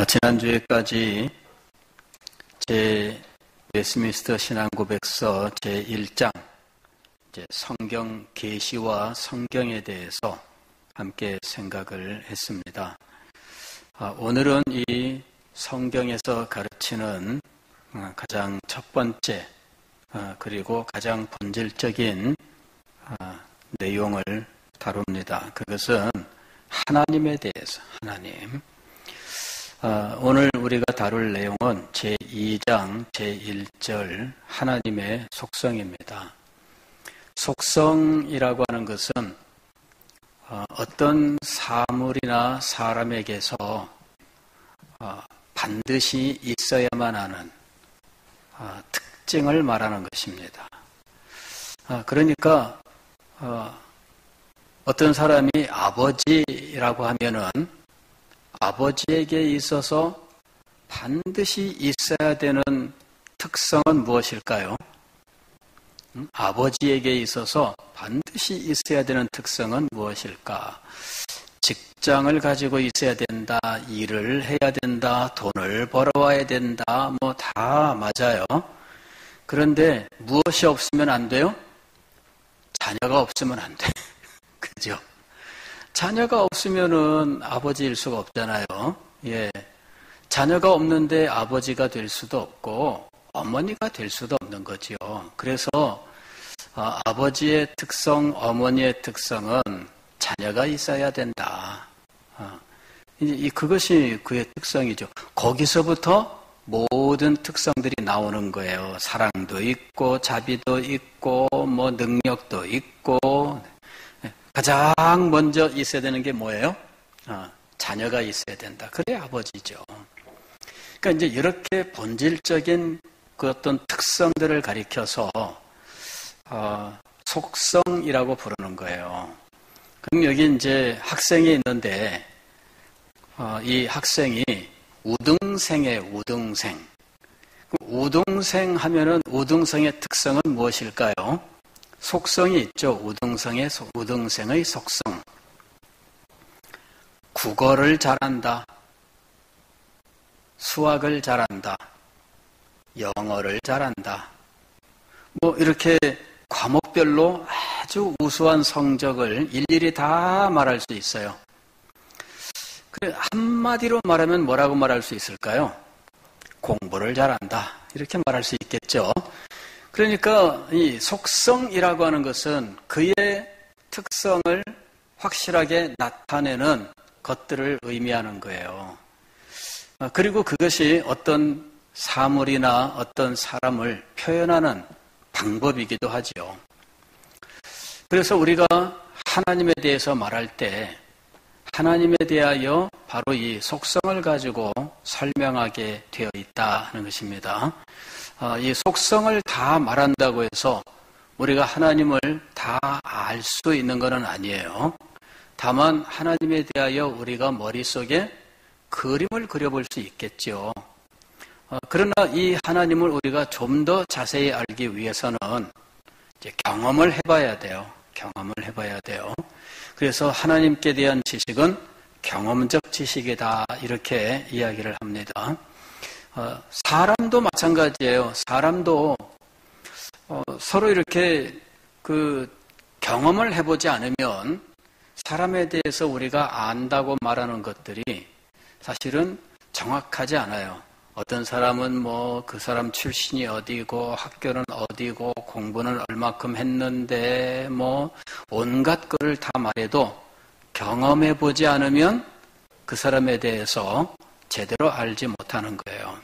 지난주에까지 웨스트민스터 신앙고백서 제1장 성경 계시와 성경에 대해서 함께 생각을 했습니다. 오늘은 이 성경에서 가르치는 가장 첫 번째 그리고 가장 본질적인 내용을 다룹니다. 그것은 하나님에 대해서, 하나님. 오늘 우리가 다룰 내용은 제2장 제1절 하나님의 속성입니다. 속성이라고 하는 것은 어떤 사물이나 사람에게서 반드시 있어야만 하는 특징을 말하는 것입니다. 그러니까 어떤 사람이 아버지라고 하면은 아버지에게 있어서 반드시 있어야 되는 특성은 무엇일까요? 아버지에게 있어서 반드시 있어야 되는 특성은 무엇일까? 직장을 가지고 있어야 된다, 일을 해야 된다, 돈을 벌어와야 된다, 다 맞아요. 그런데 무엇이 없으면 안 돼요? 자녀가 없으면 안 돼. 그죠? 자녀가 없으면은 아버지일 수가 없잖아요. 예. 자녀가 없는데 아버지가 될 수도 없고 어머니가 될 수도 없는 거지요. 그래서 아버지의 특성, 어머니의 특성은 자녀가 있어야 된다. 그것이 그의 특성이죠. 거기서부터 모든 특성들이 나오는 거예요. 사랑도 있고 자비도 있고 능력도 있고. 가장 먼저 있어야 되는 게 뭐예요? 자녀가 있어야 된다. 그래 아버지죠. 그러니까 이제 이렇게 본질적인 그 어떤 특성들을 가리켜서 속성이라고 부르는 거예요. 그럼 여기 이제 학생이 있는데 이 학생이 우등생이에요. 우등생. 우등생 하면은 우등생의 특성은 무엇일까요? 속성이 있죠. 우등생의 속성. 국어를 잘한다. 수학을 잘한다. 영어를 잘한다. 이렇게 과목별로 아주 우수한 성적을 일일이 다 말할 수 있어요. 그래, 한마디로 말하면 뭐라고 말할 수 있을까요? 공부를 잘한다. 이렇게 말할 수 있겠죠. 그러니까 이 속성이라고 하는 것은 그의 특성을 확실하게 나타내는 것들을 의미하는 거예요. 그리고 그것이 어떤 사물이나 어떤 사람을 표현하는 방법이기도 하죠. 그래서 우리가 하나님에 대해서 말할 때 하나님에 대하여 바로 이 속성을 가지고 설명하게 되어 있다 하는 것입니다. 이 속성을 다 말한다고 해서 우리가 하나님을 다 알 수 있는 것은 아니에요. 다만 하나님에 대하여 우리가 머릿속에 그림을 그려볼 수 있겠죠. 그러나 이 하나님을 우리가 좀 더 자세히 알기 위해서는 이제 경험을 해봐야 돼요. 경험을 해봐야 돼요. 그래서 하나님께 대한 지식은 경험적 지식이다 이렇게 이야기를 합니다. 사람도 마찬가지예요. 사람도 서로 이렇게 경험을 해보지 않으면 사람에 대해서 우리가 안다고 말하는 것들이 사실은 정확하지 않아요. 어떤 사람은 그 사람 출신이 어디고 학교는 어디고 공부는 얼마큼 했는데 온갖 거를 다 말해도 경험해보지 않으면 그 사람에 대해서 제대로 알지 못하는 거예요.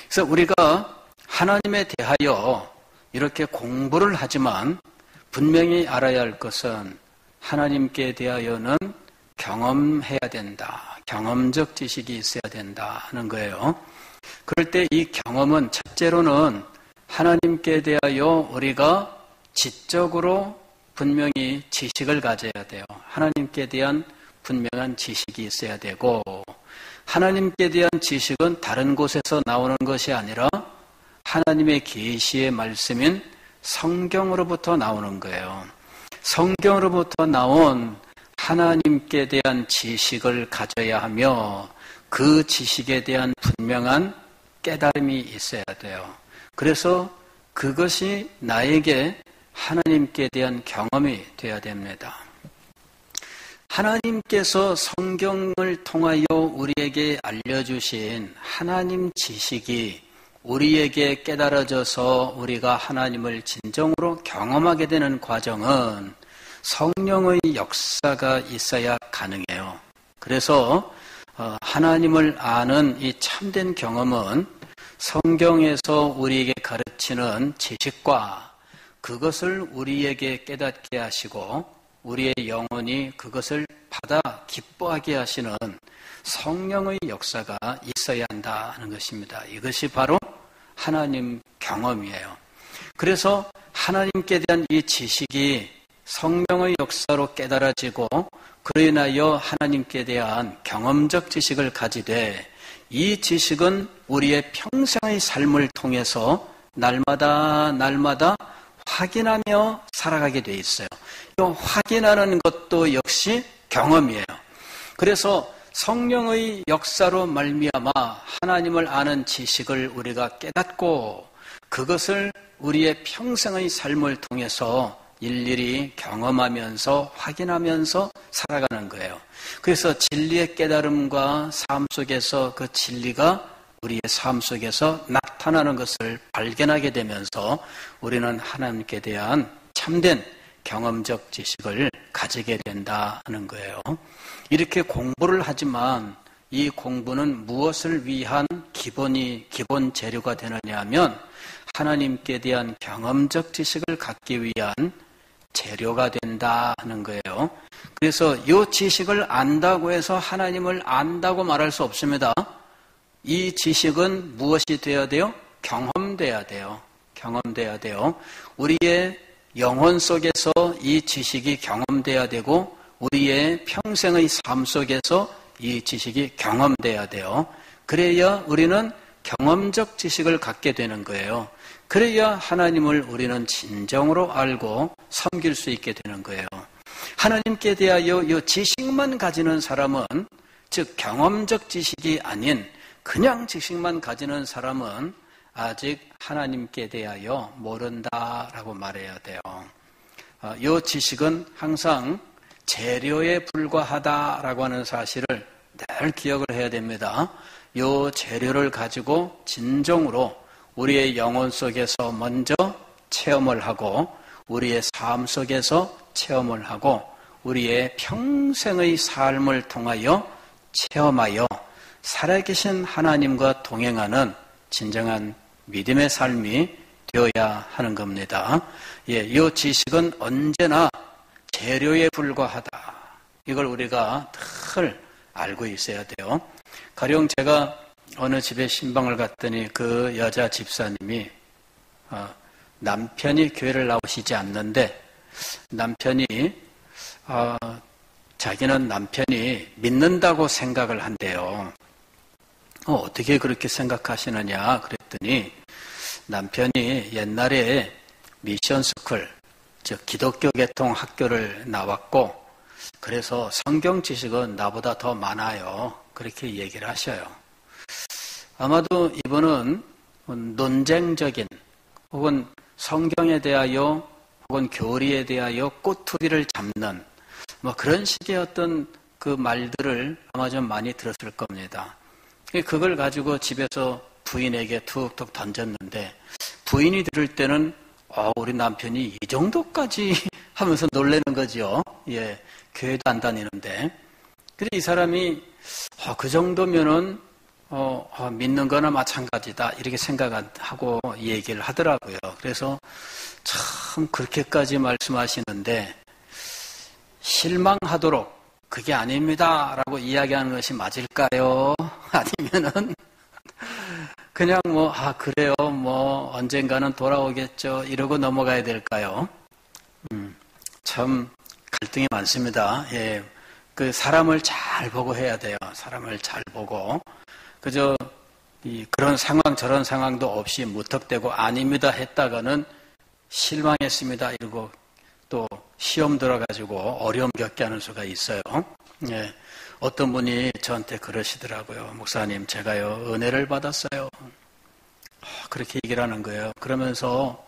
그래서 우리가 하나님에 대하여 이렇게 공부를 하지만 분명히 알아야 할 것은 하나님께 대하여는 경험해야 된다. 경험적 지식이 있어야 된다 하는 거예요. 그럴 때 이 경험은 첫째로는 하나님께 대하여 우리가 지적으로 분명히 지식을 가져야 돼요. 하나님께 대한 분명한 지식이 있어야 되고 하나님께 대한 지식은 다른 곳에서 나오는 것이 아니라 하나님의 계시의 말씀인 성경으로부터 나오는 거예요. 성경으로부터 나온 하나님께 대한 지식을 가져야 하며 그 지식에 대한 분명한 깨달음이 있어야 돼요. 그래서 그것이 나에게 하나님께 대한 경험이 되어야 됩니다. 하나님께서 성경을 통하여 우리에게 알려주신 하나님 지식이 우리에게 깨달아져서 우리가 하나님을 진정으로 경험하게 되는 과정은 성령의 역사가 있어야 가능해요. 그래서 하나님을 아는 이 참된 경험은 성경에서 우리에게 가르치는 지식과 그것을 우리에게 깨닫게 하시고 우리의 영혼이 그것을 받아 기뻐하게 하시는 성령의 역사가 있어야 한다는 것입니다. 이것이 바로 하나님 경험이에요. 그래서 하나님께 대한 이 지식이 성령의 역사로 깨달아지고 그로 인하여 하나님께 대한 경험적 지식을 가지되 이 지식은 우리의 평생의 삶을 통해서 날마다 확인하며 살아가게 돼 있어요. 이 확인하는 것도 역시 경험이에요. 그래서 성령의 역사로 말미암아 하나님을 아는 지식을 우리가 깨닫고 그것을 우리의 평생의 삶을 통해서 일일이 경험하면서 확인하면서 살아가는 거예요. 그래서 진리의 깨달음과 삶 속에서 그 진리가 우리의 삶 속에서 나타나는 것을 발견하게 되면서 우리는 하나님께 대한 참된 경험적 지식을 가지게 된다는 거예요. 이렇게 공부를 하지만 이 공부는 무엇을 위한 기본 재료가 되느냐 하면 하나님께 대한 경험적 지식을 갖기 위한 재료가 된다는 거예요. 그래서 이 지식을 안다고 해서 하나님을 안다고 말할 수 없습니다. 이 지식은 무엇이 되어야 돼요? 경험돼야 돼요. 경험돼야 돼요. 우리의 영혼 속에서 이 지식이 경험돼야 되고 우리의 평생의 삶 속에서 이 지식이 경험돼야 돼요. 그래야 우리는 경험적 지식을 갖게 되는 거예요. 그래야 하나님을 우리는 진정으로 알고 섬길 수 있게 되는 거예요. 하나님께 대하여 이 지식만 가지는 사람은, 즉 경험적 지식이 아닌 그냥 지식만 가지는 사람은 아직 하나님께 대하여 모른다라고 말해야 돼요. 이 지식은 항상 재료에 불과하다라고 하는 사실을 늘 기억을 해야 됩니다. 이 재료를 가지고 진정으로 우리의 영혼 속에서 먼저 체험을 하고 우리의 삶 속에서 체험을 하고 우리의 평생의 삶을 통하여 체험하여 살아계신 하나님과 동행하는 진정한 믿음의 삶이 되어야 하는 겁니다. 이 지식은 언제나 재료에 불과하다. 이걸 우리가 늘 알고 있어야 돼요. 가령 제가 어느 집에 신방을 갔더니 그 여자 집사님이 남편이 교회를 나오시지 않는데 남편이 자기는 남편이 믿는다고 생각을 한대요. 어떻게 그렇게 생각하시느냐 그랬더니 남편이 옛날에 미션스쿨, 즉 기독교 계통 학교를 나왔고 그래서 성경 지식은 나보다 더 많아요. 그렇게 얘기를 하셔요. 아마도 이분은 논쟁적인 혹은 성경에 대하여 혹은 교리에 대하여 꼬투리를 잡는 그런 식의 어떤 그 말들을 아마 좀 많이 들었을 겁니다. 그걸 가지고 집에서 부인에게 툭툭 던졌는데 부인이 들을 때는 우리 남편이 이 정도까지 하면서 놀라는 거죠. 교회도 안 다니는데. 그래서 이 사람이 그 정도면은 믿는 거나 마찬가지다 이렇게 생각하고 얘기를 하더라고요. 그래서 참 그렇게까지 말씀하시는데 실망하도록 그게 아닙니다 라고 이야기하는 것이 맞을까요? 아니면은 그냥 그래요 언젠가는 돌아오겠죠 이러고 넘어가야 될까요? 참 갈등이 많습니다. 그 사람을 잘 보고 해야 돼요. 사람을 잘 보고 그저 그런 상황 저런 상황도 없이 무턱대고 아닙니다 했다가는 실망했습니다 이러고 또 시험 들어가지고 어려움 겪게 하는 수가 있어요. 예. 어떤 분이 저한테 그러시더라고요. 목사님, 제가요, 은혜를 받았어요. 그렇게 얘기를 하는 거예요. 그러면서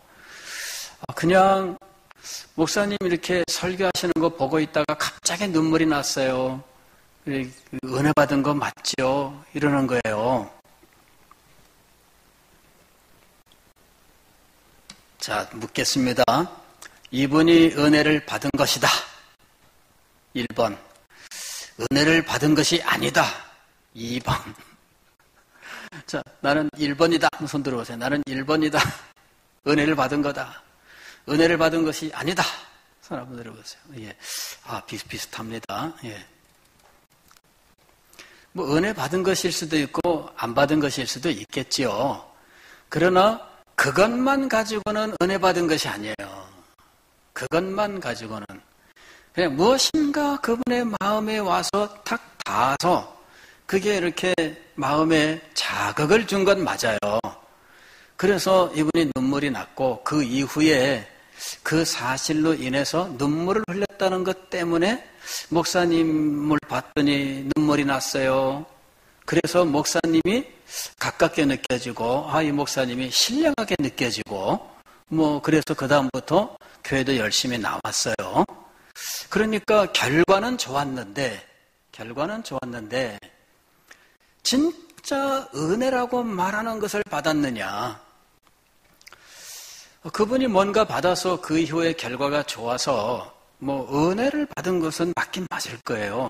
그냥 목사님 이렇게 설교하시는 거 보고 있다가 갑자기 눈물이 났어요. 은혜 받은 거 맞죠? 이러는 거예요. 자, 묻겠습니다. 이분이 은혜를 받은 것이다. 1번. 은혜를 받은 것이 아니다. 2번. 자, 나는 1번이다. 손 들어보세요. 나는 1번이다. 은혜를 받은 거다. 은혜를 받은 것이 아니다. 손 한번 들어보세요. 예. 비슷비슷합니다. 예. 뭐, 은혜 받은 것일 수도 있고, 안 받은 것일 수도 있겠지요. 그러나, 그것만 가지고는 은혜 받은 것이 아니에요. 그것만 가지고는. 그냥 무엇인가 그분의 마음에 와서 탁 닿아서, 그게 이렇게 마음에 자극을 준 건 맞아요. 그래서 이분이 눈물이 났고, 그 이후에 그 사실로 인해서 눈물을 흘렸다는 것 때문에 목사님을 봤더니 눈물이 났어요. 그래서 목사님이 가깝게 느껴지고, 이 목사님이 신령하게 느껴지고, 그래서 그다음부터 교회도 열심히 나왔어요. 그러니까 결과는 좋았는데, 진짜 은혜라고 말하는 것을 받았느냐? 그분이 뭔가 받아서 그 이후에 결과가 좋아서 은혜를 받은 것은 맞긴 맞을 거예요.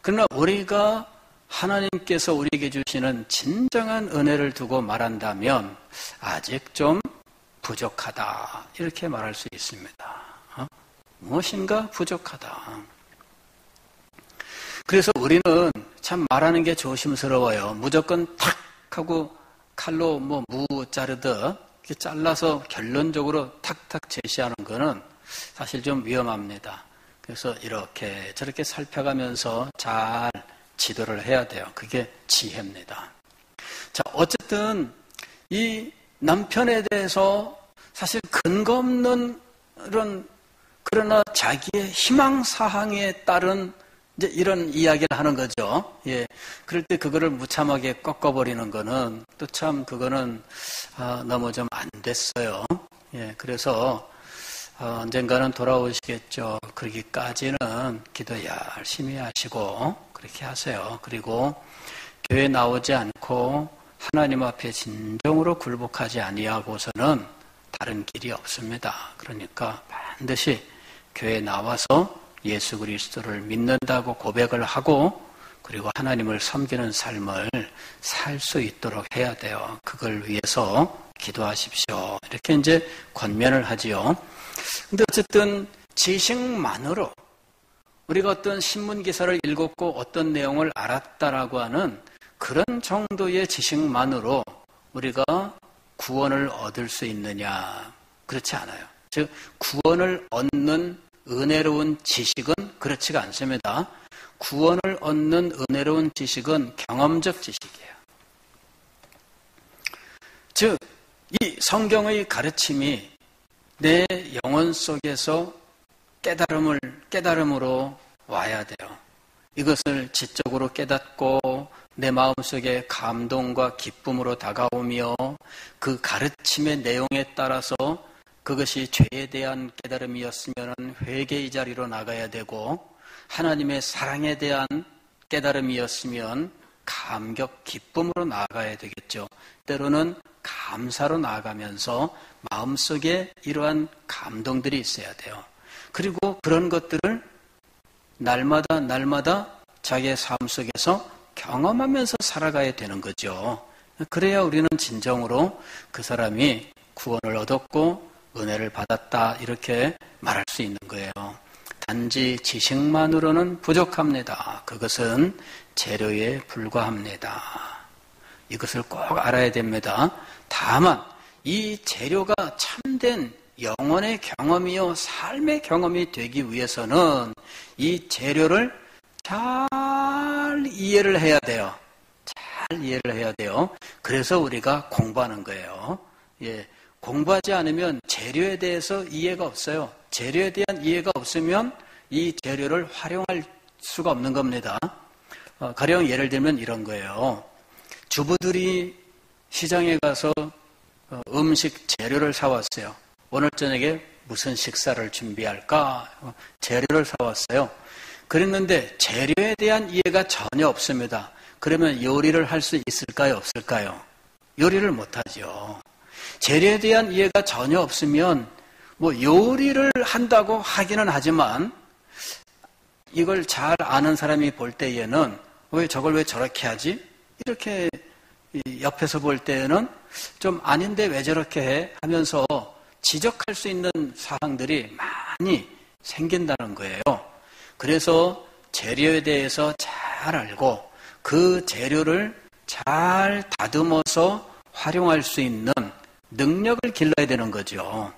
그러나 우리가 하나님께서 우리에게 주시는 진정한 은혜를 두고 말한다면 아직 좀 부족하다. 이렇게 말할 수 있습니다. 무엇인가 부족하다. 그래서 우리는 참 말하는 게 조심스러워요. 무조건 탁 하고 칼로 무 자르듯 이렇게 잘라서 결론적으로 탁탁 제시하는 거는 사실 좀 위험합니다. 그래서 이렇게 저렇게 살펴가면서 잘 지도를 해야 돼요. 그게 지혜입니다. 자, 어쨌든 이 남편에 대해서 사실 근거 없는 그러나 자기의 희망사항에 따른 이제 이런 이야기를 하는 거죠. 예. 그럴 때 그거를 무참하게 꺾어버리는 거는 또 참 그거는 너무 좀 안 됐어요. 예. 그래서 언젠가는 돌아오시겠죠. 그러기까지는 기도 열심히 하시고 그렇게 하세요. 그리고 교회 나오지 않고 하나님 앞에 진정으로 굴복하지 아니하고서는 다른 길이 없습니다. 그러니까 반드시 교회에 나와서 예수 그리스도를 믿는다고 고백을 하고 그리고 하나님을 섬기는 삶을 살 수 있도록 해야 돼요. 그걸 위해서 기도하십시오. 이렇게 이제 권면을 하지요. 근데 어쨌든 지식만으로 우리가 어떤 신문 기사를 읽었고 어떤 내용을 알았다라고 하는 그런 정도의 지식만으로 우리가 구원을 얻을 수 있느냐? 그렇지 않아요. 즉 구원을 얻는 은혜로운 지식은 그렇지가 않습니다. 구원을 얻는 은혜로운 지식은 경험적 지식이에요. 즉, 이 성경의 가르침이 내 영혼 속에서 깨달음으로 와야 돼요. 이것을 지적으로 깨닫고 내 마음속에 감동과 기쁨으로 다가오며 그 가르침의 내용에 따라서 그것이 죄에 대한 깨달음이었으면 회개의 자리로 나가야 되고 하나님의 사랑에 대한 깨달음이었으면 감격, 기쁨으로 나아가야 되겠죠. 때로는 감사로 나아가면서 마음속에 이러한 감동들이 있어야 돼요. 그리고 그런 것들을 날마다 자기의 삶 속에서 경험하면서 살아가야 되는 거죠. 그래야 우리는 진정으로 그 사람이 구원을 얻었고 은혜를 받았다 이렇게 말할 수 있는 거예요. 단지 지식만으로는 부족합니다. 그것은 재료에 불과합니다. 이것을 꼭 알아야 됩니다. 다만 이 재료가 참된 영혼의 경험이요 삶의 경험이 되기 위해서는 이 재료를 잘 이해를 해야 돼요. 잘 이해를 해야 돼요. 그래서 우리가 공부하는 거예요. 예, 공부하지 않으면 재료에 대해서 이해가 없어요. 재료에 대한 이해가 없으면 이 재료를 활용할 수가 없는 겁니다. 가령 예를 들면 이런 거예요. 주부들이 시장에 가서 음식 재료를 사왔어요. 오늘 저녁에 무슨 식사를 준비할까? 재료를 사왔어요. 그랬는데 재료에 대한 이해가 전혀 없습니다. 그러면 요리를 할 수 있을까요? 없을까요? 요리를 못하죠. 재료에 대한 이해가 전혀 없으면 뭐 요리를 한다고 하기는 하지만 이걸 잘 아는 사람이 볼 때에는 왜 저걸 왜 저렇게 하지? 이렇게 옆에서 볼 때는 좀 아닌데 왜 저렇게 해? 하면서 지적할 수 있는 사항들이 많이 생긴다는 거예요. 그래서 재료에 대해서 잘 알고 그 재료를 잘 다듬어서 활용할 수 있는 능력을 길러야 되는 거죠.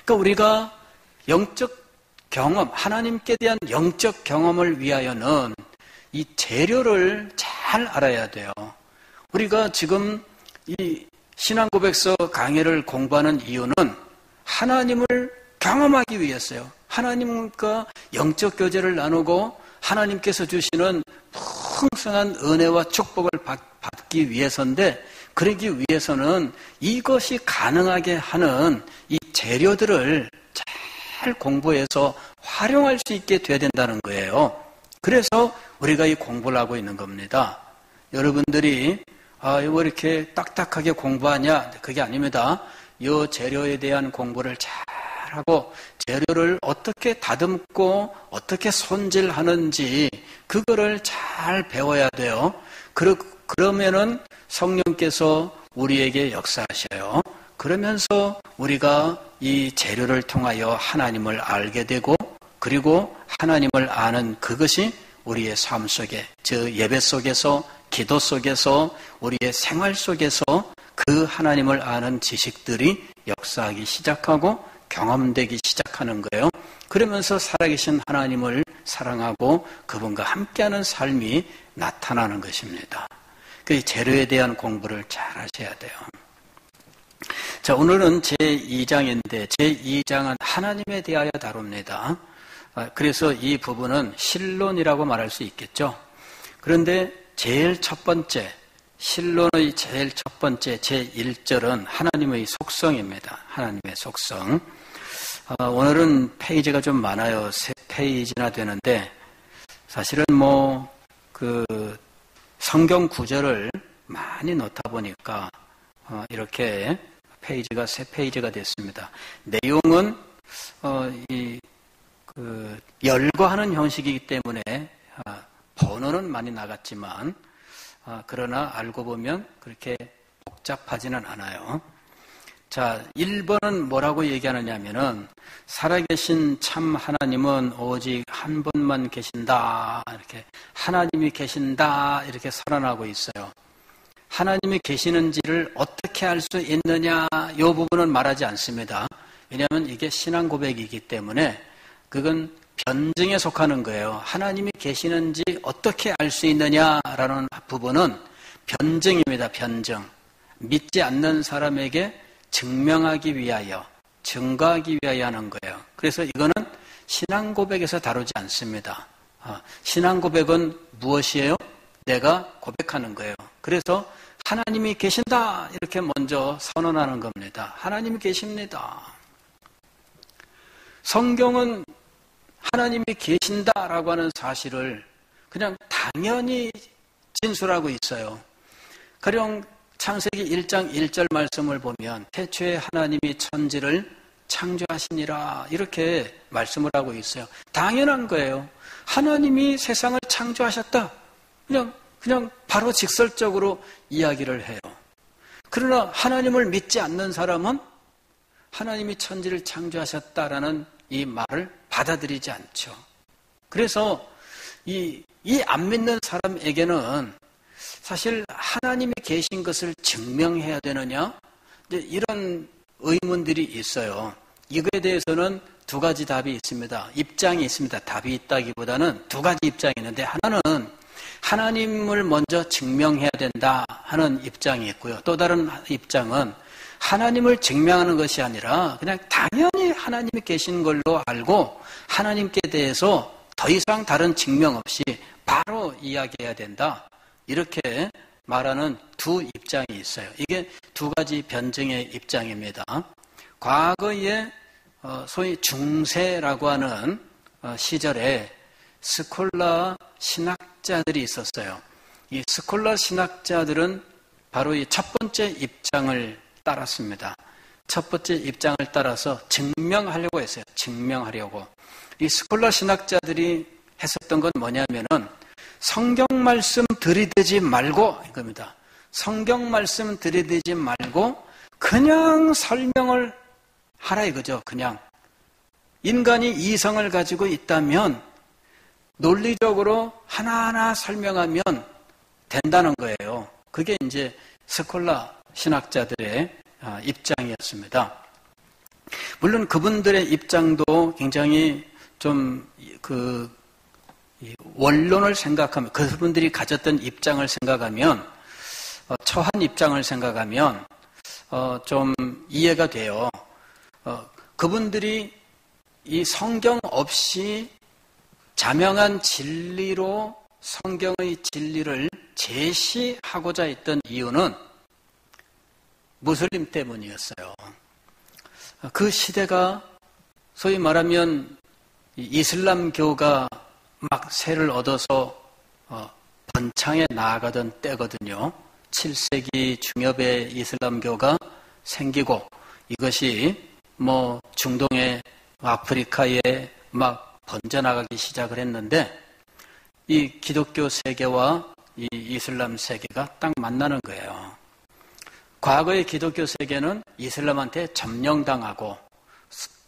그러니까 우리가 영적 경험, 하나님께 대한 영적 경험을 위하여는 이 재료를 잘 알아야 돼요. 우리가 지금 이 신앙고백서 강해를 공부하는 이유는 하나님을 경험하기 위해서요. 하나님과 영적 교제를 나누고 하나님께서 주시는 풍성한 은혜와 축복을 받기 위해서인데, 그러기 위해서는 이것이 가능하게 하는 이 재료들을 잘 공부해서 활용할 수 있게 돼야 된다는 거예요. 그래서 우리가 이 공부를 하고 있는 겁니다. 여러분들이 왜 이렇게 딱딱하게 공부하냐? 그게 아닙니다. 이 재료에 대한 공부를 잘하고 재료를 어떻게 다듬고 어떻게 손질하는지 그거를 잘 배워야 돼요. 그러면은 성령께서 우리에게 역사하셔요. 그러면서 우리가 이 재료를 통하여 하나님을 알게 되고, 그리고 하나님을 아는 그것이 우리의 삶 속에, 저 예배 속에서, 기도 속에서, 우리의 생활 속에서 그 하나님을 아는 지식들이 역사하기 시작하고 경험되기 시작하는 거예요. 그러면서 살아계신 하나님을 사랑하고 그분과 함께하는 삶이 나타나는 것입니다. 그 재료에 대한 공부를 잘 하셔야 돼요. 자, 오늘은 제2장인데 제2장은 하나님에 대하여 다룹니다. 그래서 이 부분은 신론이라고 말할 수 있겠죠. 그런데 제일 첫 번째, 신론의 제일 첫 번째 제1절은 하나님의 속성입니다. 하나님의 속성. 오늘은 페이지가 좀 많아요. 3페이지나 되는데, 사실은 성경 구절을 많이 넣다 보니까 이렇게 페이지가 3페이지가 됐습니다. 내용은 열거하는 형식이기 때문에 번호는 많이 나갔지만, 그러나 알고 보면 그렇게 복잡하지는 않아요. 자, 1번은 뭐라고 얘기하느냐면은 살아계신 참 하나님은 오직 한 분만 계신다. 이렇게 하나님이 계신다. 이렇게 선언하고 있어요. 하나님이 계시는지를 어떻게 알 수 있느냐? 이 부분은 말하지 않습니다. 왜냐하면 이게 신앙 고백이기 때문에 그건 변증에 속하는 거예요. 하나님이 계시는지 어떻게 알 수 있느냐라는 부분은 변증입니다. 변증. 믿지 않는 사람에게 증명하기 위하여, 증거하기 위하여 하는 거예요. 그래서 이거는 신앙 고백에서 다루지 않습니다. 신앙 고백은 무엇이에요? 내가 고백하는 거예요. 그래서 하나님이 계신다 이렇게 먼저 선언하는 겁니다. 하나님이 계십니다. 성경은 하나님이 계신다라고 하는 사실을 그냥 당연히 진술하고 있어요. 가령 창세기 1장 1절 말씀을 보면 태초에 하나님이 천지를 창조하시니라 이렇게 말씀을 하고 있어요. 당연한 거예요. 하나님이 세상을 창조하셨다. 그냥 바로 직설적으로 이야기를 해요. 그러나 하나님을 믿지 않는 사람은 하나님이 천지를 창조하셨다라는 이 말을 받아들이지 않죠. 그래서 이 안 믿는 사람에게는 사실 하나님이 계신 것을 증명해야 되느냐? 이런 의문들이 있어요. 이거에 대해서는 두 가지 답이 있습니다. 입장이 있습니다. 답이 있다기보다는 두 가지 입장이 있는데, 하나는 하나님을 먼저 증명해야 된다 하는 입장이 있고요. 또 다른 입장은 하나님을 증명하는 것이 아니라 그냥 당연히 하나님이 계신 걸로 알고 하나님께 대해서 더 이상 다른 증명 없이 바로 이야기해야 된다. 이렇게 말하는 두 입장이 있어요. 이게 두 가지 변증의 입장입니다. 과거에 소위 중세라고 하는 시절에 스콜라 신학자들이 있었어요. 이 스콜라 신학자들은 바로 이 첫 번째 입장을 따랐습니다. 첫 번째 입장을 따라서 증명하려고 했어요. 증명하려고. 이 스콜라 신학자들이 했었던 건 뭐냐면은 성경 말씀 들이대지 말고 이겁니다. 성경 말씀 들이대지 말고 그냥 설명을 하라 이거죠. 그냥. 인간이 이성을 가지고 있다면 논리적으로 하나하나 설명하면 된다는 거예요. 그게 이제 스콜라 신학자들의 입장이었습니다. 물론 그분들의 입장도 굉장히 좀 원론을 생각하면, 그분들이 가졌던 입장을 생각하면, 처한 입장을 생각하면 좀 이해가 돼요. 그분들이 이 성경 없이 자명한 진리로 성경의 진리를 제시하고자 했던 이유는 무슬림 때문이었어요. 그 시대가 소위 말하면 이슬람교가 막 세를 얻어서 번창해 나아가던 때거든요. 7세기 중엽에 이슬람교가 생기고 이것이 뭐 중동의 아프리카에 막 번져나가기 시작을 했는데 이 기독교 세계와 이 이슬람 세계가 딱 만나는 거예요. 과거의 기독교 세계는 이슬람한테 점령당하고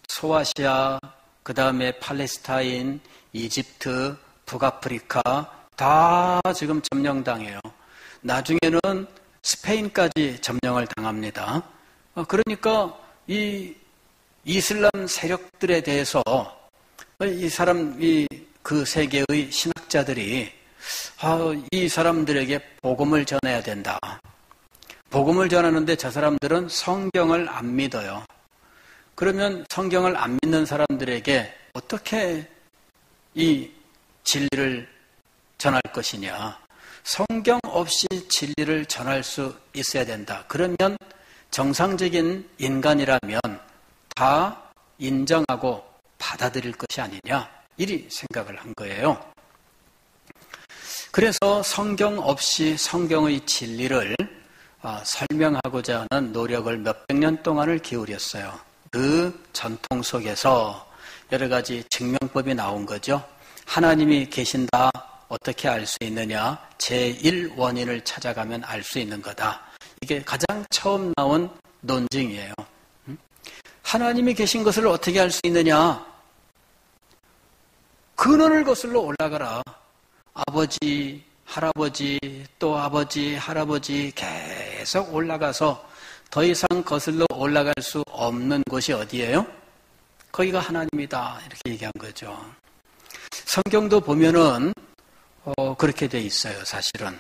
소아시아, 그 다음에 팔레스타인, 이집트, 북아프리카 다 지금 점령당해요. 나중에는 스페인까지 점령을 당합니다. 그러니까 이 이슬람 세력들에 대해서 그 세계의 신학자들이 이 사람들에게 복음을 전해야 된다. 복음을 전하는데 저 사람들은 성경을 안 믿어요. 그러면 성경을 안 믿는 사람들에게 어떻게 이 진리를 전할 것이냐. 성경 없이 진리를 전할 수 있어야 된다. 그러면 정상적인 인간이라면 다 인정하고 받아들일 것이 아니냐. 이리 생각을 한 거예요. 그래서 성경 없이 성경의 진리를 설명하고자 하는 노력을 몇백 년 동안을 기울였어요. 그 전통 속에서 여러 가지 증명법이 나온 거죠. 하나님이 계신다. 어떻게 알 수 있느냐? 제1원인을 찾아가면 알 수 있는 거다. 이게 가장 처음 나온 논증이에요. 하나님이 계신 것을 어떻게 알 수 있느냐? 근원을 거슬러 올라가라. 아버지, 할아버지, 또 아버지, 할아버지 계속 올라가서 더 이상 거슬러 올라갈 수 없는 곳이 어디예요? 거기가 하나님이다. 이렇게 얘기한 거죠. 성경도 보면은 그렇게 돼 있어요. 사실은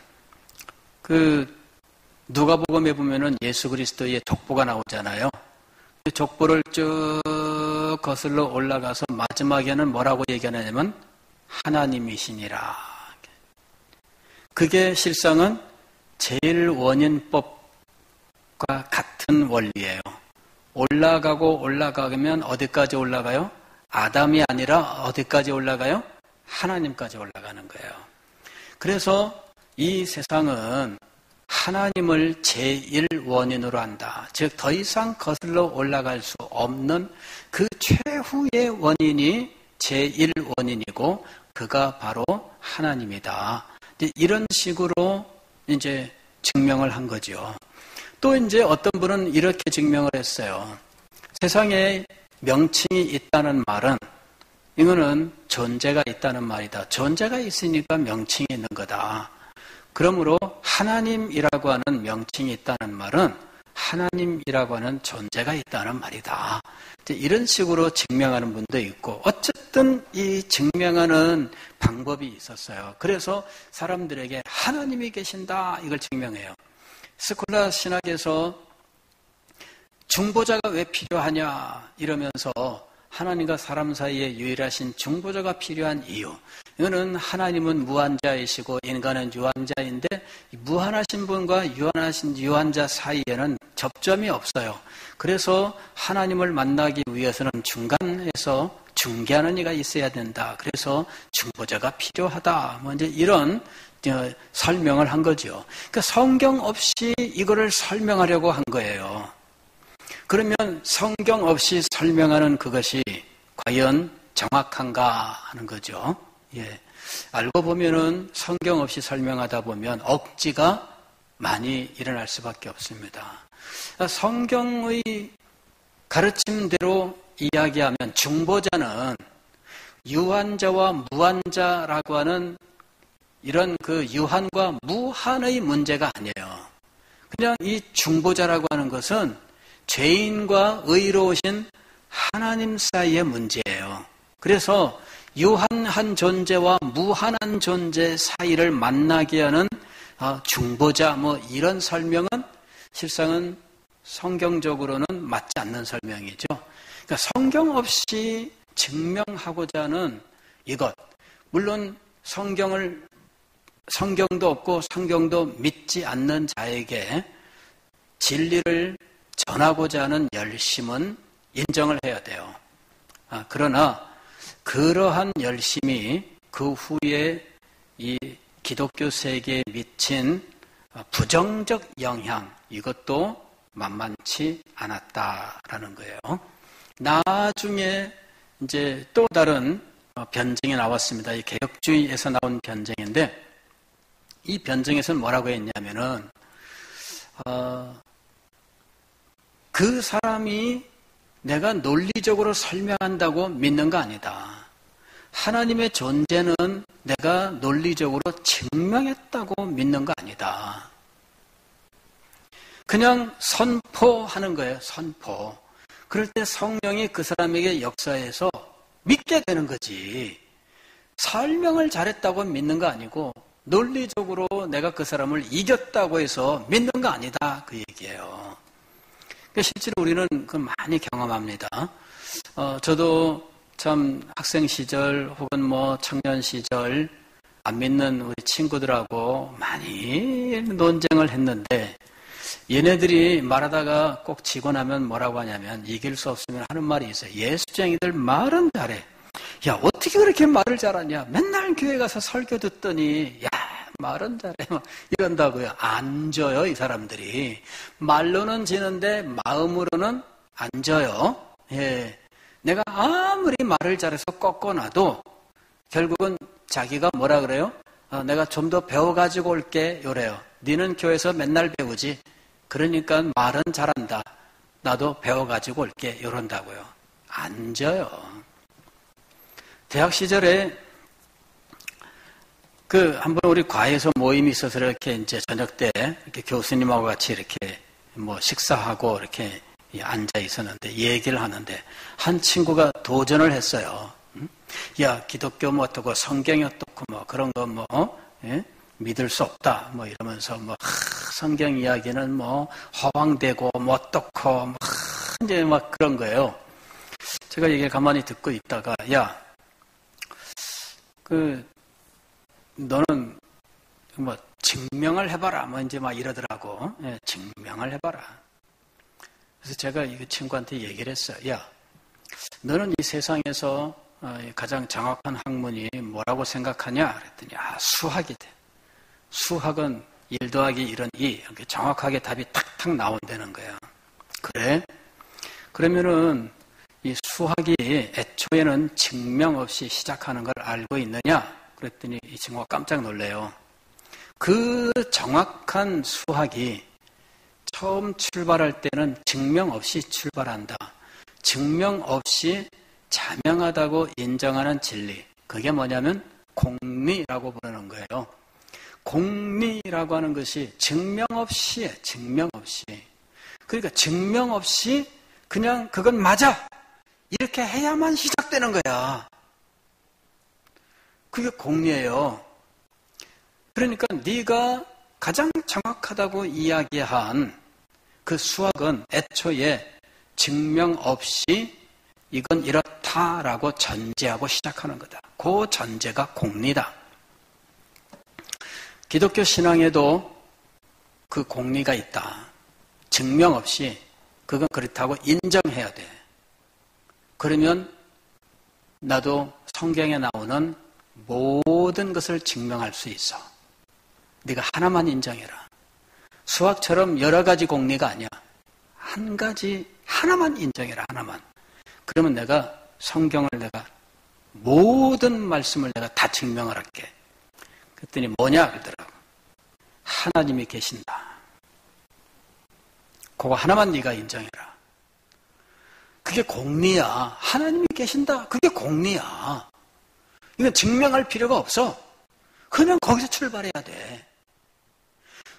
누가복음에 보면은 예수 그리스도의 족보가 나오잖아요. 그 족보를 쭉 거슬러 올라가서 마지막에는 뭐라고 얘기하냐면 하나님이시니라. 그게 실상은 제1원인법과 같은 원리예요. 올라가면 어디까지 올라가요? 아담이 아니라 어디까지 올라가요? 하나님까지 올라가는 거예요. 그래서 이 세상은 하나님을 제1원인으로 한다. 즉 더 이상 거슬러 올라갈 수 없는 그 최후의 원인이 제1원인이고 그가 바로 하나님이다. 이런 식으로 이제 증명을 한 거죠. 또 이제 어떤 분은 이렇게 증명을 했어요. 세상에 명칭이 있다는 말은 이거는 존재가 있다는 말이다. 존재가 있으니까 명칭이 있는 거다. 그러므로 하나님이라고 하는 명칭이 있다는 말은 하나님이라고 하는 존재가 있다는 말이다. 이런 식으로 증명하는 분도 있고 어쨌든 이 증명하는 방법이 있었어요. 그래서 사람들에게 하나님이 계신다 이걸 증명해요. 스콜라 신학에서 중보자가 왜 필요하냐 이러면서 하나님과 사람 사이에 유일하신 중보자가 필요한 이유. 이거는 하나님은 무한자이시고 인간은 유한자인데 무한하신 분과 유한자 사이에는 접점이 없어요. 그래서 하나님을 만나기 위해서는 중간에서 중개하는 이가 있어야 된다. 그래서 중보자가 필요하다. 뭐 이제 이런 설명을 한 거죠. 그러니까 성경 없이 이거를 설명하려고 한 거예요. 그러면 성경 없이 설명하는 그것이 과연 정확한가 하는 거죠. 예. 알고 보면은 성경 없이 설명하다 보면 억지가 많이 일어날 수밖에 없습니다. 성경의 가르침대로 이야기하면 중보자는 유한자와 무한자라고 하는 이런 그 유한과 무한의 문제가 아니에요. 그냥 이 중보자라고 하는 것은 죄인과 의로우신 하나님 사이의 문제예요. 그래서 유한한 존재와 무한한 존재 사이를 만나게 하는 중보자 뭐 이런 설명은 실상은 성경적으로는 맞지 않는 설명이죠. 그러니까 성경 없이 증명하고자 하는 이것, 물론 성경도 없고 성경도 믿지 않는 자에게 진리를 전하고자 하는 열심은 인정을 해야 돼요. 그러나 그러한 열심이 그 후에 이 기독교 세계에 미친 부정적 영향, 이것도 만만치 않았다라는 거예요. 나중에 이제 또 다른 변증이 나왔습니다. 이 개혁주의에서 나온 변증인데 이 변증에서는 뭐라고 했냐면은 그 사람이 내가 논리적으로 설명한다고 믿는 거 아니다. 하나님의 존재는 내가 논리적으로 증명했다고 믿는 거 아니다. 그냥 선포하는 거예요. 선포. 그럴 때 성령이 그 사람에게 역사해서 믿게 되는 거지. 설명을 잘했다고 믿는 거 아니고 논리적으로 내가 그 사람을 이겼다고 해서 믿는 거 아니다. 그 얘기예요. 실제로 우리는 그 많이 경험합니다. 저도 참 학생 시절 혹은 뭐 청년 시절 안 믿는 우리 친구들하고 많이 논쟁을 했는데 얘네들이 말하다가 꼭 지고 나면 뭐라고 하냐면 이길 수 없으면 하는 말이 있어요. 예수쟁이들 말은 잘해. 야, 어떻게 그렇게 말을 잘하냐. 맨날 교회 가서 설교 듣더니 야, 말은 잘해. 이런다고요. 안 져요, 이 사람들이. 말로는 지는데 마음으로는 안 져요. 예. 내가 아무리 말을 잘해서 꺾어놔도 결국은 자기가 뭐라 그래요? 내가 좀 더 배워가지고 올게 요래요. 니는 교회에서 맨날 배우지. 그러니까 말은 잘한다. 나도 배워가지고 올게 요런다고요. 안 져요. 대학 시절에 한번 우리 과에서 모임이 있어서 이렇게 이제 저녁 때 이렇게 교수님하고 같이 이렇게 뭐 식사하고 이렇게 앉아 있었는데 얘기를 하는데 한 친구가 도전을 했어요. 야, 기독교 뭐 어떻고 성경이 어떻고 뭐 그런 거 뭐 믿을 수 없다 뭐 이러면서 뭐 성경 이야기는 뭐 허황되고 뭐 어떻고 뭐 이제 막 그런 거예요. 제가 얘기를 가만히 듣고 있다가 야, 너는 뭐 증명을 해봐라 뭐 이제 막 이러더라고. 예, 증명을 해봐라. 그래서 제가 이 친구한테 얘기를 했어요. 야, 너는 이 세상에서 가장 정확한 학문이 뭐라고 생각하냐? 그랬더니 수학이 돼. 수학은 1 더하기 1은 2. 이렇게 정확하게 답이 탁탁 나온다는 거야. 그래? 그러면은 이 수학이 애초에는 증명 없이 시작하는 걸 알고 있느냐? 그랬더니 이 친구가 깜짝 놀래요. 그 정확한 수학이 처음 출발할 때는 증명 없이 출발한다. 증명 없이 자명하다고 인정하는 진리. 그게 뭐냐면 공리라고 부르는 거예요. 공리라고 하는 것이 증명 없이, 증명 없이. 그러니까 증명 없이 그냥 그건 맞아. 이렇게 해야만 시작되는 거야. 그게 공리예요. 그러니까 네가 가장 정확하다고 이야기한 그 수학은 애초에 증명 없이 이건 이렇다라고 전제하고 시작하는 거다. 그 전제가 공리다. 기독교 신앙에도 그 공리가 있다. 증명 없이 그건 그렇다고 인정해야 돼. 그러면 나도 성경에 나오는 모든 것을 증명할 수 있어. 네가 하나만 인정해라. 수학처럼 여러 가지 공리가 아니야. 한 가지 하나만 인정해라. 하나만. 그러면 내가 성경을 내가 모든 말씀을 내가 다 증명을 할게. 그랬더니 뭐냐 그러더라고. 하나님이 계신다. 그거 하나만 네가 인정해라. 그게 공리야. 하나님이 계신다. 그게 공리야. 이건 증명할 필요가 없어. 그냥 거기서 출발해야 돼.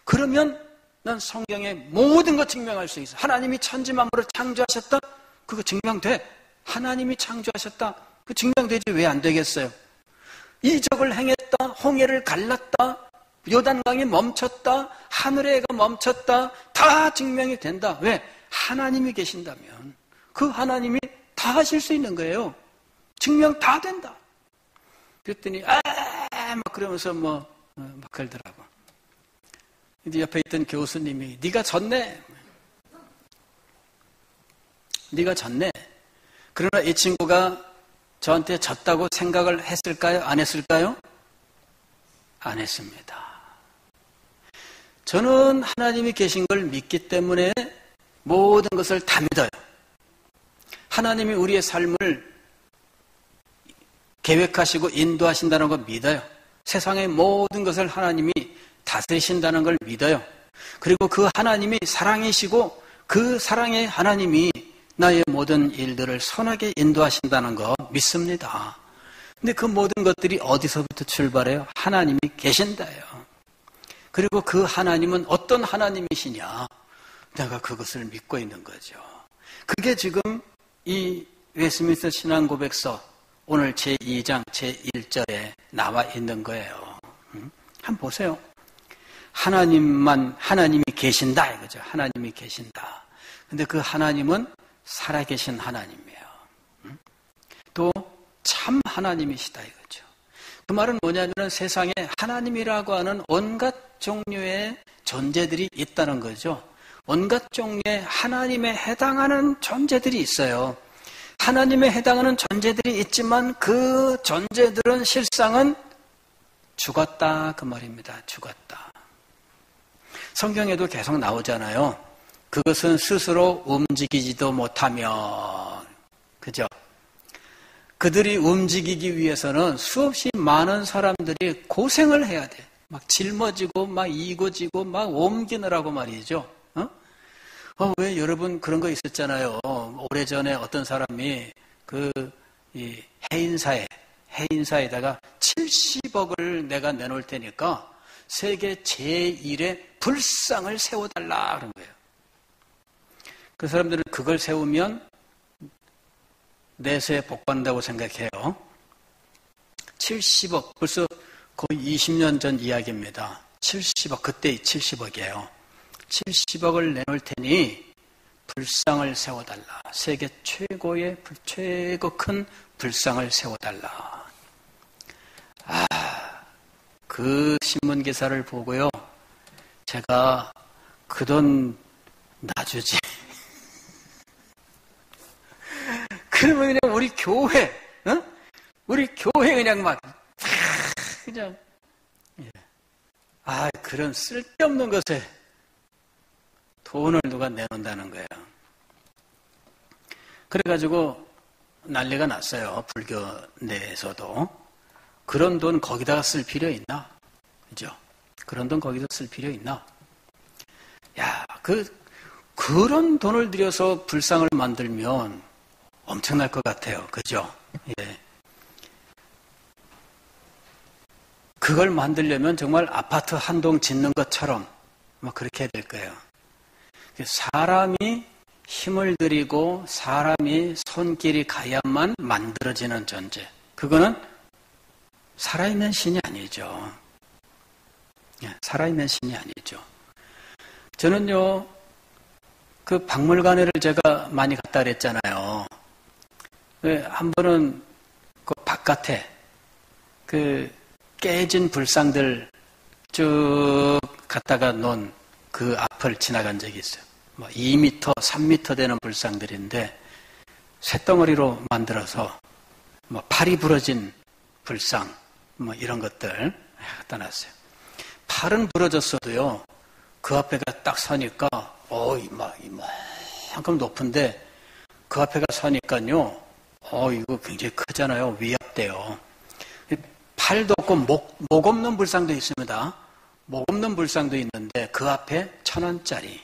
그러면 난 성경의 모든 것 증명할 수 있어. 하나님이 천지 만물을 창조하셨다? 그거 증명돼. 하나님이 창조하셨다? 그 증명되지 왜 안 되겠어요? 이적을 행했다. 홍해를 갈랐다. 요단강이 멈췄다. 하늘의 해가 멈췄다. 다 증명이 된다. 왜? 하나님이 계신다면 그 하나님이 다 하실 수 있는 거예요. 증명 다 된다. 그랬더니 막 그러면서 막 그러더라고. 이제 옆에 있던 교수님이 네가 졌네. 네가 졌네. 그러나 이 친구가 저한테 졌다고 생각을 했을까요? 안 했을까요? 안 했습니다. 저는 하나님이 계신 걸 믿기 때문에 모든 것을 다 믿어요. 하나님이 우리의 삶을 계획하시고 인도하신다는 걸 믿어요. 세상의 모든 것을 하나님이 다스리신다는 걸 믿어요. 그리고 그 하나님이 사랑이시고 그 사랑의 하나님이 나의 모든 일들을 선하게 인도하신다는 거 믿습니다. 근데 그 모든 것들이 어디서부터 출발해요? 하나님이 계신다요. 그리고 그 하나님은 어떤 하나님이시냐? 내가 그것을 믿고 있는 거죠. 그게 지금 이 웨스민스터 신앙고백서 오늘 제2장 제1절에 나와 있는 거예요. 한번 보세요. 하나님이 계신다 이거죠. 하나님이 계신다. 근데 그 하나님은 살아계신 하나님이에요. 또 참 하나님이시다 이거죠. 그 말은 뭐냐면 세상에 하나님이라고 하는 온갖 종류의 존재들이 있다는 거죠. 온갖 종류의 하나님에 해당하는 존재들이 있어요. 하나님에 해당하는 존재들이 있지만 그 존재들은 실상은 죽었다 그 말입니다. 죽었다. 성경에도 계속 나오잖아요. 그것은 스스로 움직이지도 못하며 그죠? 그들이 움직이기 위해서는 수없이 많은 사람들이 고생을 해야 돼. 막 짊어지고 막 이고지고 막 옮기느라고 말이죠. 왜 여러분 그런 거 있었잖아요. 오래전에 어떤 사람이 이 해인사에다가 70억을 내가 내놓을 테니까 세계 제1의 불상을 세워달라 그런 거예요. 그 사람들은 그걸 세우면 내세에 복받는다고 생각해요. 70억, 벌써 거의 20년 전 이야기입니다. 70억, 그때 70억이에요. 70억을 내놓을 테니 불상을 세워달라. 세계 최고 큰 불상을 세워달라. 그 신문 기사를 보고요. 제가 그 돈 놔주지. 그러면 그냥 우리 교회 그냥 막 그냥 그런 쓸데없는 것에 돈을 누가 내놓는다는 거예요. 그래가지고 난리가 났어요. 불교 내에서도. 그런 돈 거기다가 쓸 필요 있나? 그죠? 그런 돈 거기다 쓸 필요 있나? 그런 돈을 들여서 불상을 만들면 엄청날 것 같아요. 그죠? 예. 그걸 만들려면 정말 아파트 한 동 짓는 것처럼 그렇게 해야 될 거예요. 사람이 힘을 들이고 사람이 손길이 가야만 만들어지는 존재. 그거는 살아있는 신이 아니죠. 살아있는 신이 아니죠. 저는요, 그 박물관에를 제가 많이 갔다 그랬잖아요. 한 번은 그 바깥에 그 깨진 불상들 쭉 갔다가 놓은 그 앞을 지나간 적이 있어요. 뭐 2m, 3m 되는 불상들인데 쇳덩어리로 만들어서 뭐 팔이 부러진 불상 뭐 이런 것들 갖다 놨어요. 팔은 부러졌어도요. 그 앞에가 딱 서니까 이만큼 높은데 그 앞에가 서니까요. 이거 굉장히 크잖아요. 위압돼요. 팔도 없고 목 없는 불상도 있습니다. 목 없는 불상도 있는데 그 앞에 1,000원짜리,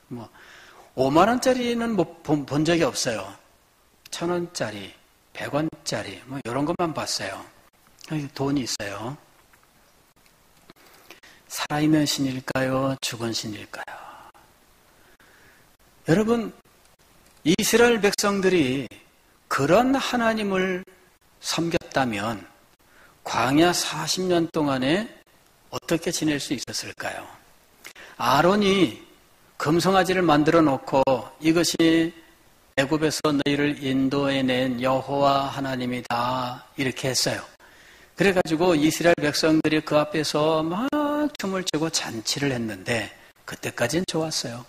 뭐 5만 원짜리는 본 적이 없어요. 1,000원짜리, 100원짜리 뭐 이런 것만 봤어요. 돈이 있어요. 살아있는 신일까요? 죽은 신일까요? 여러분, 이스라엘 백성들이 그런 하나님을 섬겼다면 광야 40년 동안에 어떻게 지낼 수 있었을까요? 아론이 금송아지를 만들어 놓고 이것이 애굽에서 너희를 인도해낸 여호와 하나님이다 이렇게 했어요. 그래가지고 이스라엘 백성들이 그 앞에서 막 춤을 추고 잔치를 했는데 그때까지는 좋았어요.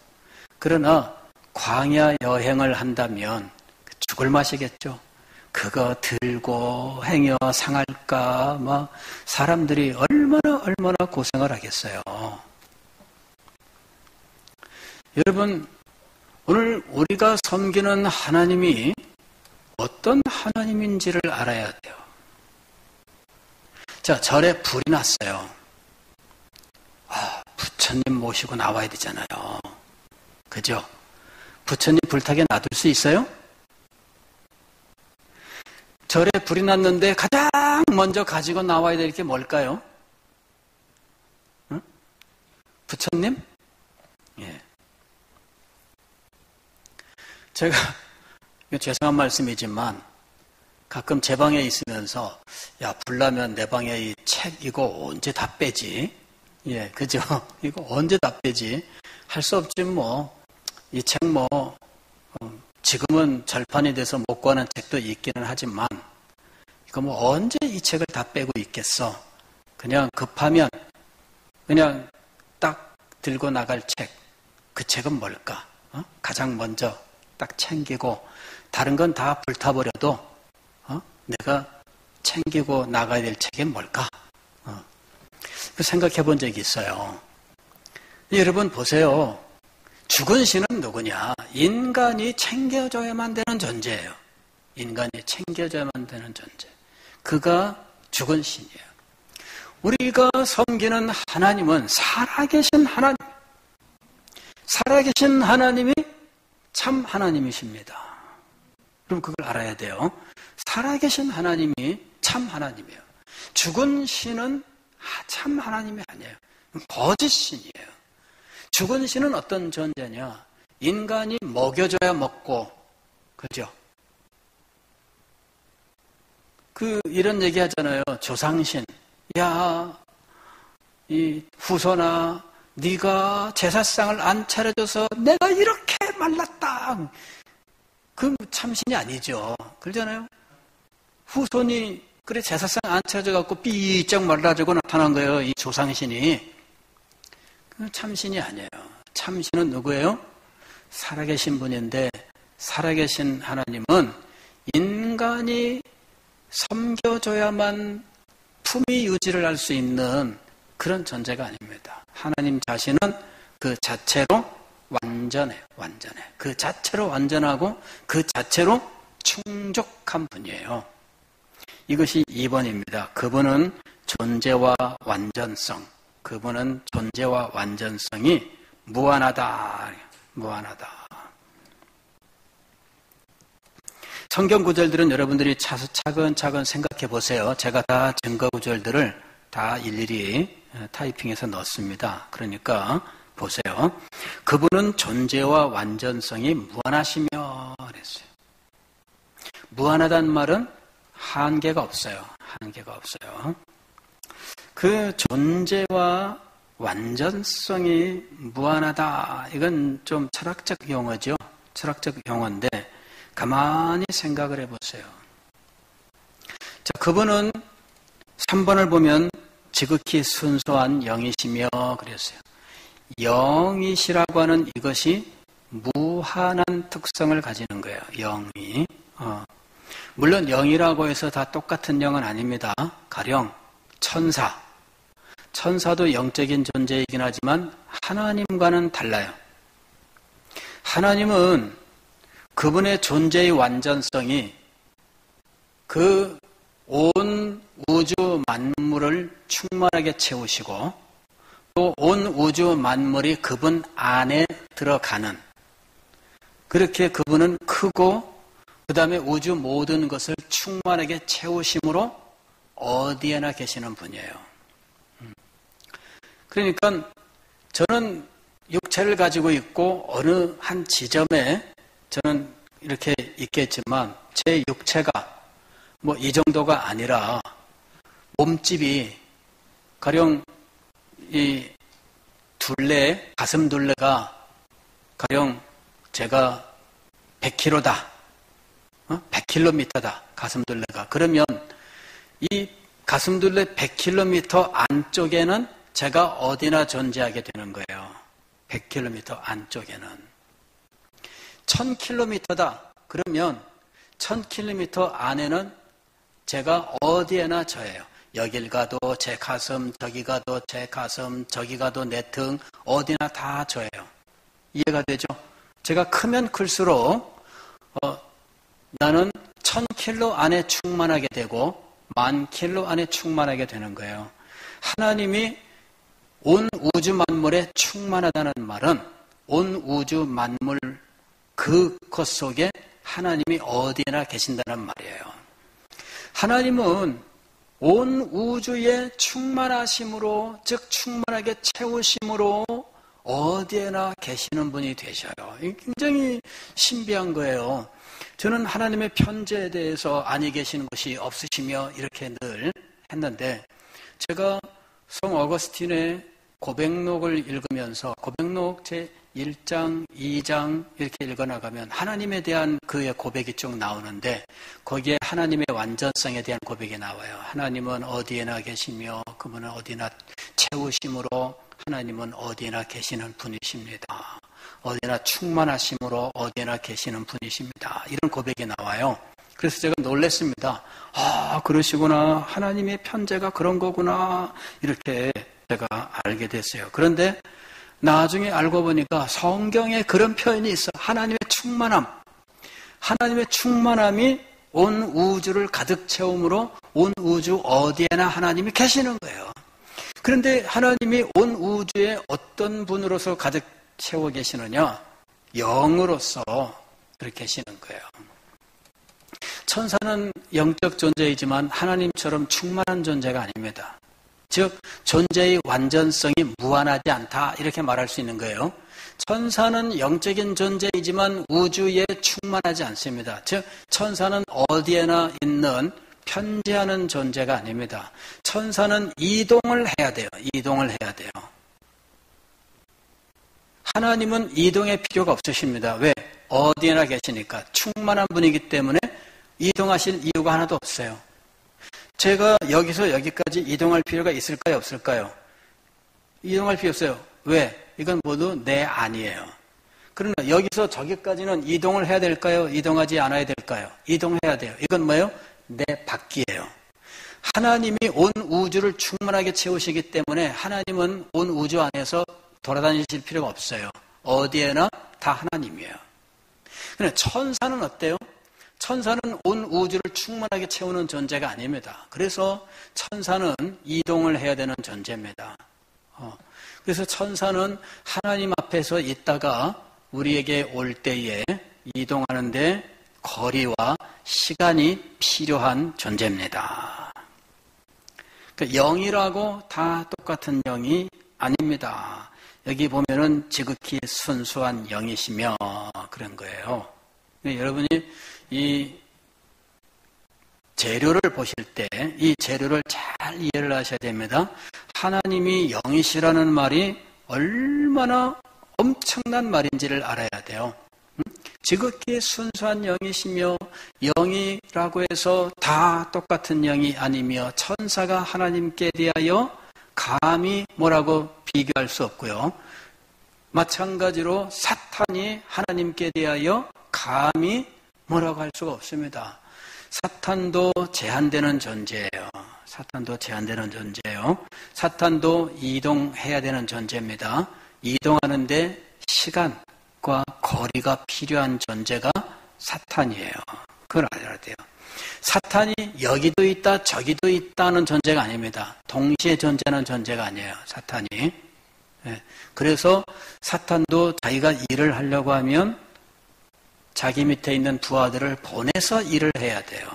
그러나 광야 여행을 한다면 죽을 맛이겠죠. 그거 들고 행여 상할까 막 사람들이 얼마나 고생을 하겠어요. 여러분, 오늘 우리가 섬기는 하나님이 어떤 하나님인지를 알아야 돼요. 자, 절에 불이 났어요. 부처님 모시고 나와야 되잖아요. 그죠? 부처님 불타게 놔둘 수 있어요? 절에 불이 났는데 가장 먼저 가지고 나와야 될 게 뭘까요? 응? 부처님? 예. 제가 죄송한 말씀이지만 가끔 제 방에 있으면서 불 나면 내 방에 이 책 이거 언제 다 빼지? 예, 그죠? 이거 언제 다 빼지? 할 수 없지 뭐. 이 책 지금은 절판이 돼서 못 구하는 책도 있기는 하지만 이거 언제 이 책을 다 빼고 있겠어? 그냥 급하면 그냥 딱 들고 나갈 책. 그 책은 뭘까? 가장 먼저 딱 챙기고 다른 건 다 불타버려도 내가 챙기고 나가야 될 책이 뭘까? 생각해 본 적이 있어요. 여러분 보세요. 죽은 신은 누구냐? 인간이 챙겨줘야만 되는 존재예요. 인간이 챙겨줘야만 되는 존재. 그가 죽은 신이에요. 우리가 섬기는 하나님은 살아계신 하나님. 살아계신 하나님이 참 하나님이십니다. 그럼 그걸 알아야 돼요. 살아계신 하나님이 참 하나님이에요. 죽은 신은 참 하나님이 아니에요. 거짓 신이에요. 죽은 신은 어떤 존재냐? 인간이 먹여줘야 먹고, 그죠? 이런 얘기 하잖아요. 조상신. 이 후손아, 네가 제사상을 안 차려줘서 내가 이렇게 말랐다. 그 참신이 아니죠. 그러잖아요. 후손이 그래 제사상 안 차려져갖고 삐쩍 말라지고 나타난 거예요. 이 조상신이. 그 참신이 아니에요. 참신은 누구예요? 살아계신 분인데 살아계신 하나님은 인간이 섬겨줘야만 품위 유지를 할 수 있는 그런 존재가 아닙니다. 하나님 자신은 그 자체로 완전해요. 그 자체로 완전하고 그 자체로 충족한 분이에요. 이것이 2번입니다. 그분은 존재와 완전성. 그분은 존재와 완전성이 무한하다. 성경 구절들은 여러분들이 차근차근 생각해 보세요. 제가 다 증거 구절들을 다 일일이 타이핑해서 넣었습니다. 그러니까 보세요. 그분은 존재와 완전성이 무한하시며 그랬어요. 무한하다는 말은 한계가 없어요. 그 존재와 완전성이 무한하다. 이건 좀 철학적 용어죠. 철학적 용어인데 가만히 생각을 해보세요. 자, 그분은 3번을 보면 지극히 순수한 영이시며 그랬어요. 영이시라고 하는 이것이 무한한 특성을 가지는 거예요. 영이. 물론 영이라고 해서 다 똑같은 영은 아닙니다. 가령 천사. 천사도 영적인 존재이긴 하지만 하나님과는 달라요. 하나님은 그분의 존재의 완전성이 그 온 우주 만물을 충만하게 채우시고 또 온 우주 만물이 그분 안에 들어가는, 그렇게 그분은 크고 그 다음에 우주 모든 것을 충만하게 채우심으로 어디에나 계시는 분이에요. 그러니까 저는 육체를 가지고 있고 어느 한 지점에 저는 이렇게 있겠지만 제 육체가 뭐 이 정도가 아니라 몸집이 가령 이 둘레, 가슴 둘레가 가령 제가 100kg다. 100km다. 가슴 둘레가. 그러면 이 가슴 둘레 100km 안쪽에는 제가 어디나 존재하게 되는 거예요. 100km 안쪽에는. 1000km다. 그러면 1000km 안에는 제가 어디에나 저예요. 여길 가도 제 가슴, 저기 가도 제 가슴, 저기 가도 내 등, 어디나 다 저예요. 이해가 되죠? 제가 크면 클수록 나는 1000km 안에 충만하게 되고 10,000km 안에 충만하게 되는 거예요. 하나님이 온 우주 만물에 충만하다는 말은 온 우주 만물 그것 속에 하나님이 어디나 계신다는 말이에요. 하나님은 온 우주의 충만하심으로, 즉 충만하게 채우심으로 어디에나 계시는 분이 되셔요. 굉장히 신비한 거예요. 저는 하나님의 편재에 대해서 아니 계시는 것이 없으시며 이렇게 늘 했는데, 제가 성 어거스틴의 고백록을 읽으면서 고백록 제 1장, 2장 이렇게 읽어나가면 하나님에 대한 그의 고백이 쭉 나오는데 거기에 하나님의 완전성에 대한 고백이 나와요. 하나님은 어디에나 계시며 그분은 어디나 채우심으로 하나님은 어디에나 계시는 분이십니다. 어디나 충만하심으로 어디에나 계시는 분이십니다. 이런 고백이 나와요. 그래서 제가 놀랐습니다. 아, 그러시구나. 하나님의 편재가 그런 거구나. 이렇게 제가 알게 됐어요. 그런데 나중에 알고 보니까 성경에 그런 표현이 있어. 하나님의 충만함. 하나님의 충만함이 온 우주를 가득 채움으로 온 우주 어디에나 하나님이 계시는 거예요. 그런데 하나님이 온 우주에 어떤 분으로서 가득 채워 계시느냐? 영으로서 그렇게 계시는 거예요. 천사는 영적 존재이지만 하나님처럼 충만한 존재가 아닙니다. 즉 존재의 완전성이 무한하지 않다 이렇게 말할 수 있는 거예요. 천사는 영적인 존재이지만 우주에 충만하지 않습니다. 즉 천사는 어디에나 있는 편재하는 존재가 아닙니다. 천사는 이동을 해야 돼요. 이동을 해야 돼요. 하나님은 이동의 필요가 없으십니다. 왜? 어디에나 계시니까. 충만한 분이기 때문에 이동하실 이유가 하나도 없어요. 제가 여기서 여기까지 이동할 필요가 있을까요? 없을까요? 이동할 필요 없어요. 왜? 이건 모두 내 안이에요. 그러나 여기서 저기까지는 이동을 해야 될까요? 이동하지 않아야 될까요? 이동해야 돼요. 이건 뭐예요? 내 밖이에요. 하나님이 온 우주를 충만하게 채우시기 때문에 하나님은 온 우주 안에서 돌아다니실 필요가 없어요. 어디에나 다 하나님이에요. 그런데 천사는 어때요? 천사는 온 우주를 충만하게 채우는 존재가 아닙니다. 그래서 천사는 이동을 해야 되는 존재입니다. 그래서 천사는 하나님 앞에서 있다가 우리에게 올 때에 이동하는데 거리와 시간이 필요한 존재입니다. 그러니까 영이라고 다 똑같은 영이 아닙니다. 여기 보면은 지극히 순수한 영이시며 그런 거예요. 여러분이 이 재료를 보실 때 이 재료를 잘 이해를 하셔야 됩니다. 하나님이 영이시라는 말이 얼마나 엄청난 말인지를 알아야 돼요. 지극히 순수한 영이시며 영이라고 해서 다 똑같은 영이 아니며 천사가 하나님께 대하여 감히 뭐라고 비교할 수 없고요. 마찬가지로 사탄이 하나님께 대하여 감히 뭐라고 할 수가 없습니다. 사탄도 제한되는 존재예요. 사탄도 제한되는 존재예요. 사탄도 이동해야 되는 존재입니다. 이동하는데 시간과 거리가 필요한 존재가 사탄이에요. 그걸 알아야 돼요. 사탄이 여기도 있다 저기도 있다는 존재가 아닙니다. 동시에 존재하는 존재가 아니에요. 사탄이. 그래서 사탄도 자기가 일을 하려고 하면 자기 밑에 있는 부하들을 보내서 일을 해야 돼요.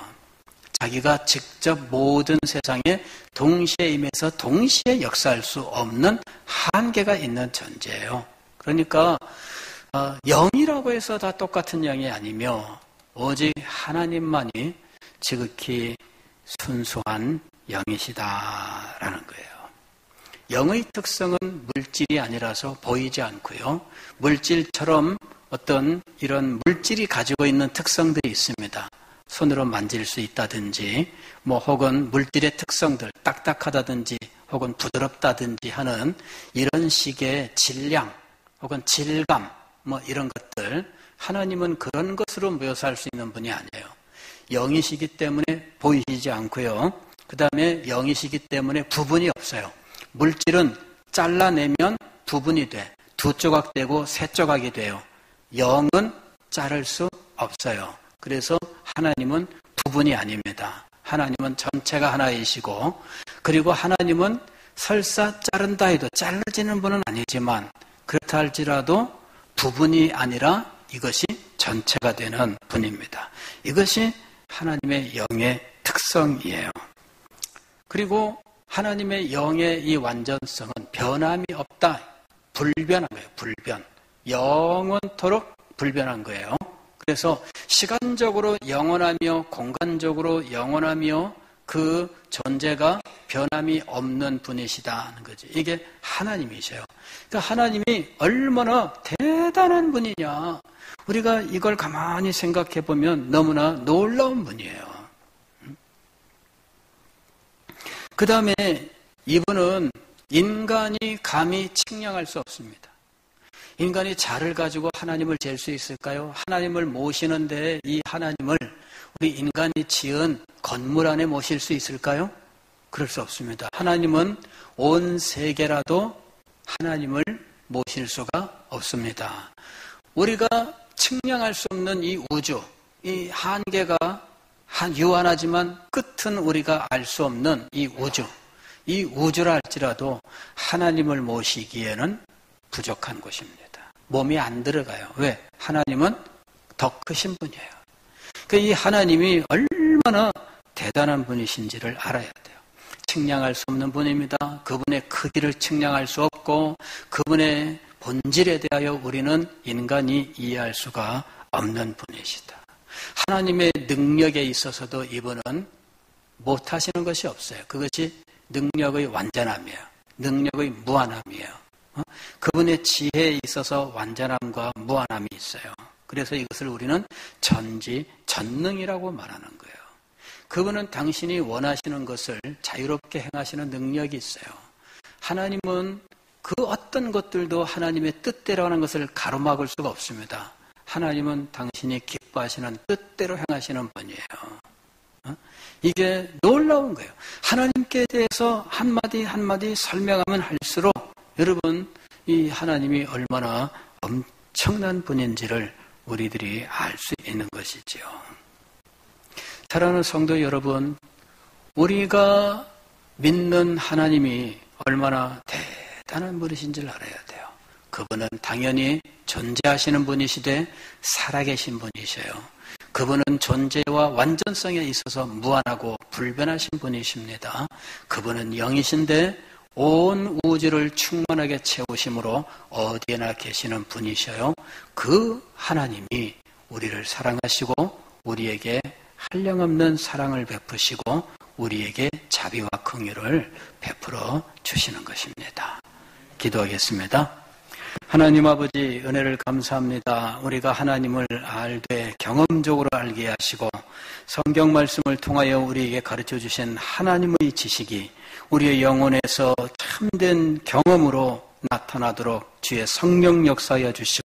자기가 직접 모든 세상에 동시에 임해서 동시에 역사할 수 없는 한계가 있는 존재예요. 그러니까 영이라고 해서 다 똑같은 영이 아니며 오직 하나님만이 지극히 순수한 영이시다라는 거예요. 영의 특성은 물질이 아니라서 보이지 않고요. 물질처럼 어떤 이런 물질이 가지고 있는 특성들이 있습니다. 손으로 만질 수 있다든지 혹은 물질의 특성들 딱딱하다든지 혹은 부드럽다든지 하는 이런 식의 질량 혹은 질감 이런 것들, 하나님은 그런 것으로 묘사할 수 있는 분이 아니에요. 영이시기 때문에 보이시지 않고요. 그 다음에 영이시기 때문에 부분이 없어요. 물질은 잘라내면 부분이 돼. 두 조각 되고 세 조각이 돼요. 영은 자를 수 없어요. 그래서 하나님은 부분이 아닙니다. 하나님은 전체가 하나이시고, 그리고 하나님은 설사 자른다 해도 잘라지는 분은 아니지만 그렇다 할지라도 부분이 아니라 이것이 전체가 되는 분입니다. 이것이 하나님의 영의 특성이에요. 그리고 하나님의 영의 이 완전성은 변함이 없다. 불변한 거예요. 불변. 영원토록 불변한 거예요. 그래서 시간적으로 영원하며 공간적으로 영원하며 그 존재가 변함이 없는 분이시다는 거지. 이게 하나님이셔요. 그러니까 하나님이 얼마나 대단한 분이냐. 우리가 이걸 가만히 생각해 보면 너무나 놀라운 분이에요. 그 다음에 이분은 인간이 감히 측량할 수 없습니다. 인간이 자를 가지고 하나님을 잴 수 있을까요? 하나님을 모시는데 이 하나님을 우리 인간이 지은 건물 안에 모실 수 있을까요? 그럴 수 없습니다. 하나님은 온 세계라도 하나님을 모실 수가 없습니다. 우리가 측량할 수 없는 이 우주, 이 한계가 유한하지만 끝은 우리가 알 수 없는 이 우주라 할지라도 하나님을 모시기에는 부족한 곳입니다. 몸이 안 들어가요. 왜? 하나님은 더 크신 분이에요. 그러니까 이 하나님이 얼마나 대단한 분이신지를 알아야 돼요. 측량할 수 없는 분입니다. 그분의 크기를 측량할 수 없고 그분의 본질에 대하여 우리는 인간이 이해할 수가 없는 분이시다. 하나님의 능력에 있어서도 이분은 못하시는 것이 없어요. 그것이 능력의 완전함이에요. 능력의 무한함이에요. 그분의 지혜에 있어서 완전함과 무한함이 있어요. 그래서 이것을 우리는 전지전능이라고 말하는 거예요. 그분은 당신이 원하시는 것을 자유롭게 행하시는 능력이 있어요. 하나님은 그 어떤 것들도 하나님의 뜻대로 하는 것을 가로막을 수가 없습니다. 하나님은 당신이 기뻐하시는 뜻대로 행하시는 분이에요. 이게 놀라운 거예요. 하나님께 대해서 한마디 한마디 설명하면 할수록 여러분, 이 하나님이 얼마나 엄청난 분인지를 우리들이 알 수 있는 것이지요. 사랑하는 성도 여러분, 우리가 믿는 하나님이 얼마나 대단한 분이신지를 알아야 돼요. 그분은 당연히 존재하시는 분이시되 살아계신 분이셔요. 그분은 존재와 완전성에 있어서 무한하고 불변하신 분이십니다. 그분은 영이신데 온 우주를 충만하게 채우심으로 어디에나 계시는 분이셔요. 그 하나님이 우리를 사랑하시고 우리에게 한량없는 사랑을 베푸시고 우리에게 자비와 긍휼을 베풀어 주시는 것입니다. 기도하겠습니다. 하나님 아버지, 은혜를 감사합니다. 우리가 하나님을 알되 경험적으로 알게 하시고 성경 말씀을 통하여 우리에게 가르쳐 주신 하나님의 지식이 우리의 영혼에서 참된 경험으로 나타나도록 주의 성령 역사하여 주시고